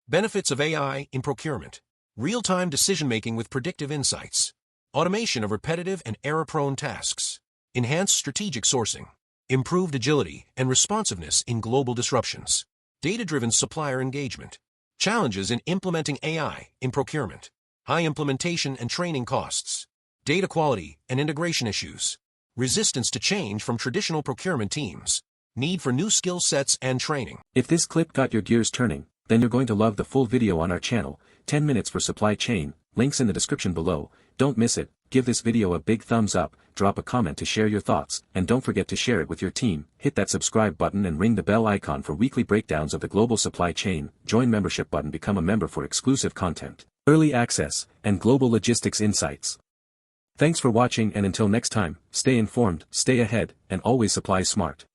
Benefits of AI in procurement. Real-time decision-making with predictive insights. Automation of repetitive and error-prone tasks. Enhanced strategic sourcing. Improved agility and responsiveness in global disruptions. Data-driven supplier engagement. Challenges in implementing AI in procurement. High implementation and training costs. Data quality and integration issues. Resistance to change from traditional procurement teams. Need for new skill sets and training. If this clip got your gears turning, then you're going to love the full video on our channel, 10 minutes for supply chain, links in the description below. Don't miss it. Give this video a big thumbs up, drop a comment to share your thoughts, and don't forget to share it with your team. Hit that subscribe button and ring the bell icon for weekly breakdowns of the global supply chain. Join membership button, become a member for exclusive content, early access, and global logistics insights. Thanks for watching, and until next time, stay informed, stay ahead, and always supply smart.